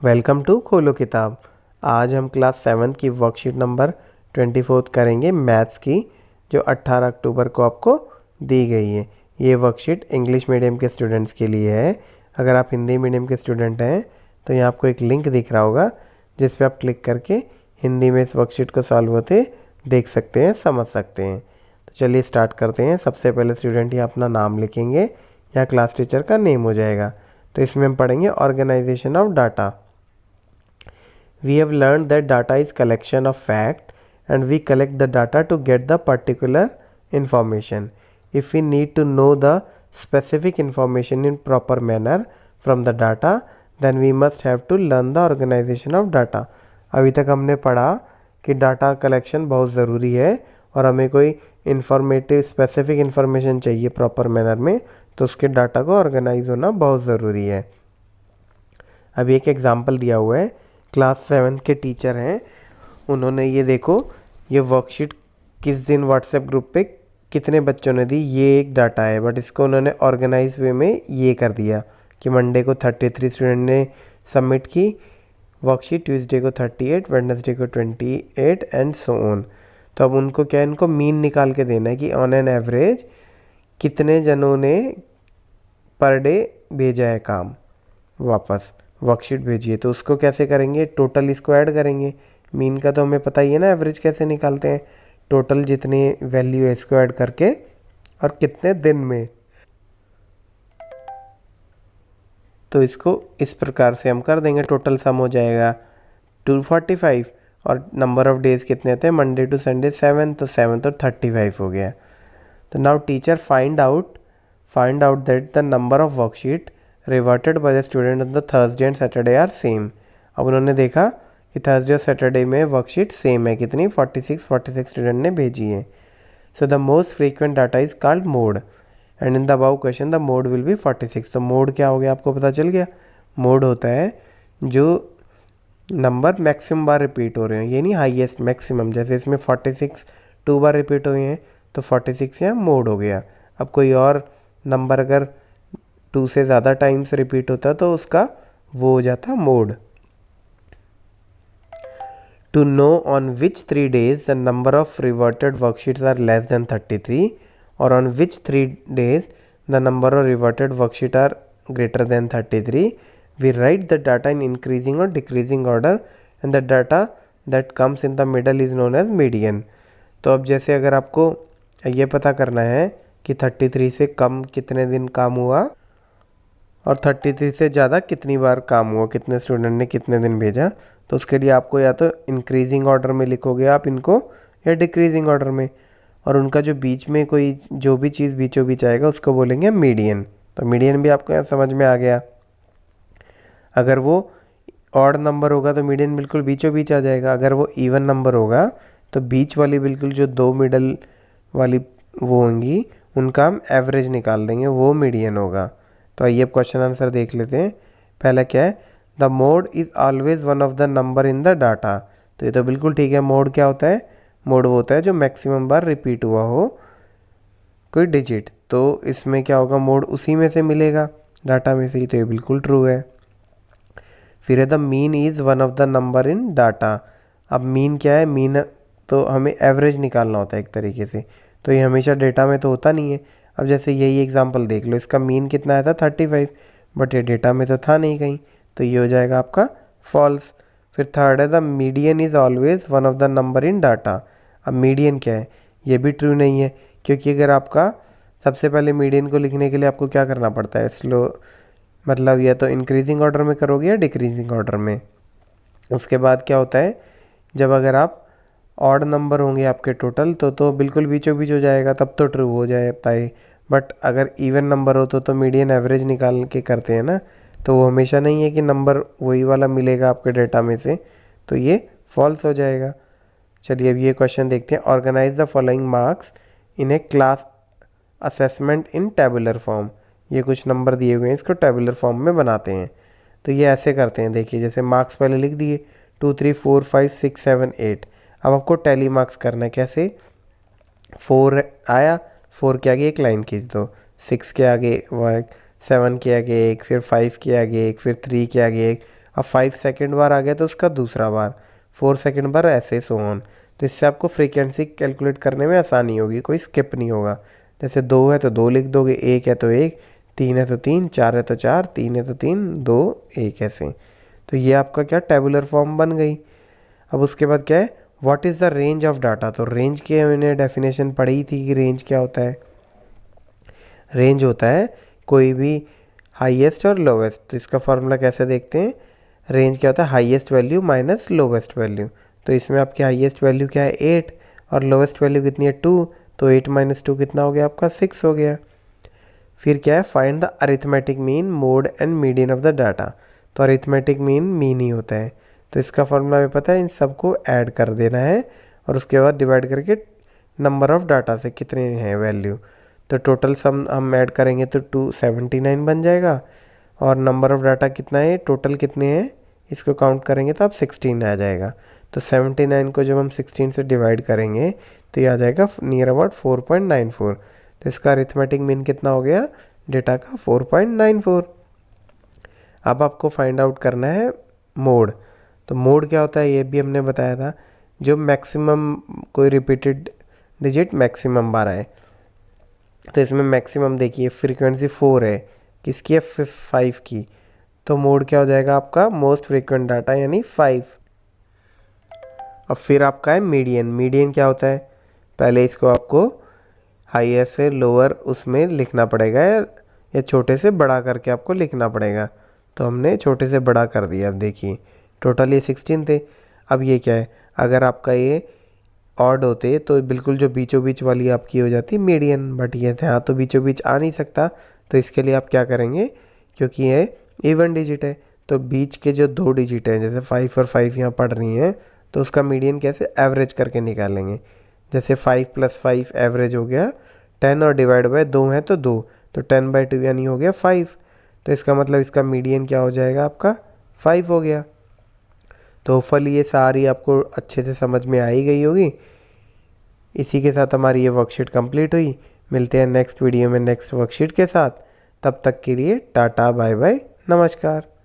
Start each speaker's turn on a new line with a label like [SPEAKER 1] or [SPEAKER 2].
[SPEAKER 1] Welcome to खोलो किताब। आज हम क्लास 7 की वर्कशीट नंबर 24 करेंगे मैथ्स की, जो 18 अक्टूबर को आपको दी गई है। ये वर्कशीट इंग्लिश मीडियम के स्टूडेंट्स के लिए है। अगर आप हिंदी मीडियम के स्टूडेंट हैं तो यहाँ आपको एक लिंक दिख रहा होगा जिस पे आप क्लिक करके हिंदी में इस वर्कशीट को सॉल्व होते देख सकते हैं, समझ सकते हैं। तो चलिए स्टार्ट करते हैं। सबसे पहले स्टूडेंट यहाँ अपना नाम लिखेंगे, यहाँ क्लास टीचर का नेम हो जाएगा। तो इसमें हम पढ़ेंगे organization of data. We have learned that data is collection of fact and we collect the data to get the particular information. If we need to know the specific information in proper manner from the data, then we must have to learn the organization of data. अभी तक हमने पढ़ा कि data collection बहुत ज़रूरी है और हमें कोई इंफॉर्मेटिव स्पेसिफिक इन्फॉर्मेशन चाहिए प्रॉपर मैनर में, तो उसके डाटा को ऑर्गेनाइज होना बहुत ज़रूरी है। अभी एक एग्जांपल दिया हुआ है, क्लास 7 के टीचर हैं, उन्होंने ये देखो ये वर्कशीट किस दिन व्हाट्सएप ग्रुप पे कितने बच्चों ने दी, ये एक डाटा है, बट इसको उन्होंने ऑर्गेनाइज वे में ये कर दिया कि मंडे को 33 स्टूडेंट ने सबमिट की वर्कशीट, ट्यूसडे को 38, वेडनेसडे को 28 एंड सो ऑन। तो अब उनको क्या, इनको मीन निकाल के देना है कि ऑन एन एवरेज कितने जनों ने पर डे भेजा है काम, वापस वर्कशीट भेजिए। तो उसको कैसे करेंगे, टोटल इसको ऐड करेंगे। मीन का तो हमें पता ही है ना, एवरेज कैसे निकालते हैं, टोटल जितनी वैल्यू है इसको ऐड करके और कितने दिन में। तो इसको इस प्रकार से हम कर देंगे, टोटल सम हो जाएगा 245 और नंबर ऑफ डेज कितने थे, मंडे टू संडे 7, तो 7 तो 35 हो गया। तो now teacher find out that the number of worksheet reverted by the student on the Thursday and Saturday are same. अब उन्होंने देखा कि थर्सडे और सैटरडे में वर्कशीट सेम है, कितनी 46 स्टूडेंट ने भेजी है। So the most frequent data is called mode and in the above question the mode will be 46। तो मोड क्या हो गया, आपको पता चल गया। मोड होता है जो नंबर मैक्सिमम बार रिपीट हो रहे हैं, ये नहीं हाईएस्ट मैक्सिमम। जैसे इसमें 46 2 बार रिपीट हुए हैं तो 46 यहाँ मोड हो गया। अब कोई और नंबर अगर 2 से ज़्यादा टाइम्स रिपीट होता तो उसका वो हो जाता mode. To know on which 3 days the number of reverted worksheets are less than 33 or on which 3 days the number of reverted worksheet are greater than 33, we write the data in increasing or decreasing order and the data that comes in the middle is known as median. तो अब जैसे अगर आपको ये पता करना है कि 33 से कम कितने दिन काम हुआ और 33 से ज़्यादा कितनी बार काम हुआ, कितने स्टूडेंट ने कितने दिन भेजा, तो उसके लिए आपको या तो इंक्रीजिंग ऑर्डर में लिखोगे आप इनको या डिक्रीजिंग ऑर्डर में, और उनका जो बीच में कोई जो भी चीज़ बीचों बीच आएगा उसको बोलेंगे मीडियन। तो मीडियन भी आपको यहाँ समझ में आ गया। अगर वो ऑड नंबर होगा तो मीडियन बिल्कुल बीचों बीच आ जाएगा, अगर वो इवन नंबर होगा तो बीच वाली बिल्कुल जो 2 मिडल वाली वो होंगी उनका हम एवरेज निकाल देंगे, वो मीडियन होगा। तो आइए अब क्वेश्चन आंसर देख लेते हैं। पहला क्या है, the mode is always one of the number in the data. तो ये तो बिल्कुल ठीक है। मोड क्या होता है, मोड वो होता है जो मैक्सिमम बार रिपीट हुआ हो कोई डिजिट, तो इसमें क्या होगा, मोड उसी में से मिलेगा डाटा में से ही, तो ये बिल्कुल ट्रू है। फिर है the mean is one of the number in data. अब मीन क्या है, मीन तो हमें एवरेज निकालना होता है एक तरीके से, तो ये हमेशा डेटा में तो होता नहीं है। अब जैसे यही एग्जांपल देख लो, इसका मीन कितना आया था 35, बट ये डेटा में तो था नहीं कहीं, तो ये हो जाएगा आपका फॉल्स। फिर थर्ड है the median is always one of the number in data. अब मीडियन क्या है, ये भी ट्रू नहीं है, क्योंकि अगर आपका सबसे पहले मीडियन को लिखने के लिए आपको क्या करना पड़ता है, स्लो मतलब या तो इंक्रीजिंग ऑर्डर में करोगे या डिक्रीजिंग ऑर्डर में। उसके बाद क्या होता है, जब अगर आप ऑड नंबर होंगे आपके टोटल तो बिल्कुल बीचों बीच हो जाएगा, तब तो ट्रू हो जाता है। बट अगर इवन नंबर हो तो मीडियन एवरेज निकाल के करते हैं ना, तो वो हमेशा नहीं है कि नंबर वही वाला मिलेगा आपके डेटा में से, तो ये फॉल्स हो जाएगा। चलिए अब ये क्वेश्चन देखते हैं। Organize the following marks in a class assessment in tabular form. ये कुछ नंबर दिए हुए हैं, इसको टेबुलर फॉर्म में बनाते हैं। तो ये ऐसे करते हैं, देखिए जैसे मार्क्स पहले लिख दिए 2 3 4 5 6 7 8। अब आपको टैली मार्क्स करना है, कैसे, 4 आया, 4 के आगे एक लाइन खींच दो, 6 के आगे 7 के आगे एक, फिर 5 के आगे एक, फिर 3 के आगे एक, अब 5 सेकंड बार आ गया तो उसका दूसरा बार, 4 सेकंड बार, ऐसे सो ऑन। तो इससे आपको फ्रीक्वेंसी कैलकुलेट करने में आसानी होगी, कोई स्किप नहीं होगा। जैसे 2 है तो 2 लिख दोगे, 1 है तो 1, 3 है तो 3, 4 है तो 4, 3 है तो 3, 2, 1 ऐसे। तो ये आपका क्या टेबुलर फॉर्म बन गई। अब उसके बाद क्या है, what is the range of data. तो रेंज की मैंने डेफिनेशन पढ़ी थी कि रेंज क्या होता है। रेंज होता है कोई भी हाईएस्ट और लोवेस्ट। तो इसका फॉर्मूला कैसे देखते हैं, रेंज क्या होता है, highest value minus lowest value. तो इसमें आपकी हाईएस्ट वैल्यू क्या है 8 और लोवेस्ट वैल्यू कितनी है 2, तो 8 माइनस 2 कितना हो गया आपका 6 हो गया। फिर क्या है, find the arithmetic mean mode and median of the data. तो अरिथमेटिक मीन ही होता है। तो इसका फॉर्मूला हमें पता है, इन सबको ऐड कर देना है और उसके बाद डिवाइड करके नंबर ऑफ डाटा से कितने हैं वैल्यू। तो टोटल सम हम ऐड करेंगे तो 279 बन जाएगा। और नंबर ऑफ डाटा कितना है, टोटल कितने हैं इसको काउंट करेंगे तो अब 16 आ जाएगा। तो 79 को जब हम 16 से डिवाइड करेंगे तो ये आ जाएगा नियर अबाउट 4.94। तो इसका अरिथमेटिक मीन कितना हो गया डेटा का, 4.94। अब आपको फाइंड आउट करना है मोड। तो मोड क्या होता है ये भी हमने बताया था, जो मैक्सिमम कोई रिपीटेड डिजिट मैक्सिमम बार आए। तो इसमें मैक्सिमम देखिए फ्रीक्वेंसी 4 है, किसकी है 5 की। तो मोड क्या हो जाएगा आपका, मोस्ट फ्रीक्वेंट डाटा यानी 5। अब फिर आपका है मीडियन। मीडियन क्या होता है, पहले इसको आपको हायर से लोअर उसमें लिखना पड़ेगा या छोटे से बड़ा करके आपको लिखना पड़ेगा। तो हमने छोटे से बड़ा कर दिया। अब देखिए टोटल ये 16 थे। अब ये क्या है, अगर आपका ये ऑड होते तो बिल्कुल जो बीचों बीच वाली आपकी हो जाती मीडियन, बट ये यहाँ तो बीचों बीच आ नहीं सकता। तो इसके लिए आप क्या करेंगे, क्योंकि ये इवन डिजिट है तो बीच के जो 2 डिजिट हैं जैसे 5 और 5 यहाँ पढ़ रही हैं, तो उसका मीडियन कैसे एवरेज करके निकालेंगे। जैसे 5 + 5 एवरेज हो गया 10 और डिवाइड बाय 2 है तो 2, तो 10/2 यानी हो गया 5। तो इसका मतलब इसका मीडियन क्या हो जाएगा आपका 5 हो गया। तो होपफुली ये सारी आपको अच्छे से समझ में आई गई होगी। इसी के साथ हमारी ये वर्कशीट कंप्लीट हुई। मिलते हैं नेक्स्ट वीडियो में नेक्स्ट वर्कशीट के साथ। तब तक के लिए टाटा बाय बाय नमस्कार।